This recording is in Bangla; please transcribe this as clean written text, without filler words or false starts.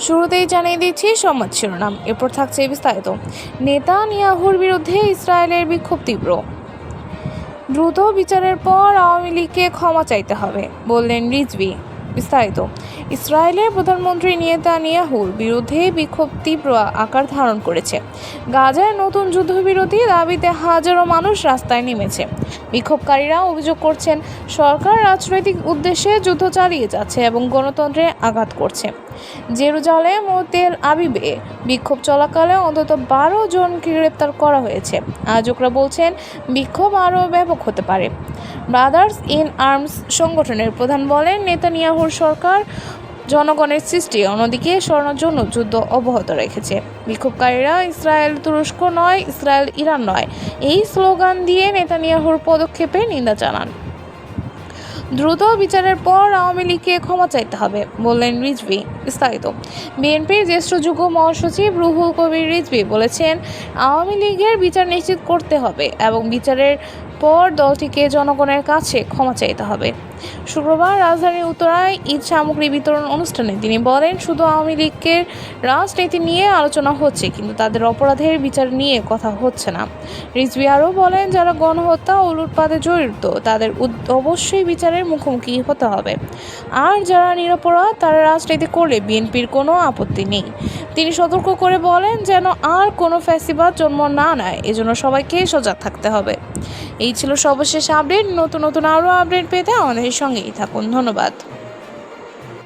শুরুতেই জানিয়ে দিচ্ছি সংবাদ শিরোনাম, এরপর থাকছে বিস্তারিত। নেতানিয়াহুর বিরুদ্ধে ইসরায়েলের বিক্ষোভ তীব্র। দ্রুত বিচারের পর আওয়ামী লীগকে ক্ষমা চাইতে হবে, বললেন রিজভী। বিস্তারিত। ইসরায়েলের প্রধানমন্ত্রী নেতানিয়াহুর বিরুদ্ধে বিক্ষোভ তীব্র আকার ধারণ করেছে। গাজায় নতুন যুদ্ধবিরতি দাবিতে হাজারো মানুষ রাস্তায় নেমেছে। বিক্ষোভকারীরা অভিযোগ করছেন সরকার রাজনৈতিক উদ্দেশ্যে যুদ্ধ চালিয়ে যাচ্ছে এবং গণতন্ত্রে আঘাত করছে। জেরুজালেম ও তেল আবিবে বিক্ষোভ চলাকালে অন্তত 12 জনকে গ্রেপ্তার করা হয়েছে। আয়োজকরা বলছেন বিক্ষোভ আরও ব্যাপক হতে পারে। ব্রাদার্স ইন আর্মস সংগঠনের প্রধান বলেন, নেতানিয়াহুর সরকার জনগণের সৃষ্টি অন্যদিকে সরানোর জন্য যুদ্ধ অব্যাহত রেখেছে। বিক্ষোভকারীরা ইসরায়েল তুরস্ক নয়, ইসরায়েল ইরান নয় এই স্লোগান দিয়ে নেতানিয়াহুর পদক্ষেপের নিন্দা জানান। দ্রুত বিচারের পর আওয়ামী লীগকে ক্ষমা চাইতে হবে, বললেন রিজভী। বিস্তারিত। বিএনপির জ্যেষ্ঠ যুগ্ম মহাসচিব রুহুল কবির রিজভী বলেছেন, আওয়ামী লীগের বিচার নিশ্চিত করতে হবে এবং বিচারের পর দলটিকে জনগণের কাছে ক্ষমা চাইতে হবে। শুক্রবার রাজধানীর উত্তরায় ঈদ সামগ্রী বিতরণ অনুষ্ঠানে তিনি বলেন, শুধু আওয়ামী লীগের রাজনীতি নিয়ে আলোচনা হচ্ছে, কিন্তু তাদের অপরাধের বিচার নিয়ে কথা হচ্ছে না। রিজভী আরও বলেন, যারা গণহত্যা ও লুটপাটে জড়িত তাদের অবশ্যই বিচারের মুখোমুখি হতে হবে, আর যারা নিরপরাধ তারা রাজনীতি করলে বিএনপির কোনো আপত্তি নেই। তিনি সতর্ক করে বলেন, যেন আর কোনো ফ্যাসিবাদ জন্ম না নেয়, এজন্য সবাইকে সজাগ থাকতে হবে। এই ছিল সর্বশেষ আপডেট। নতুন আরও আপডেট পেতে আমাদের সঙ্গেই থাকুন। ধন্যবাদ।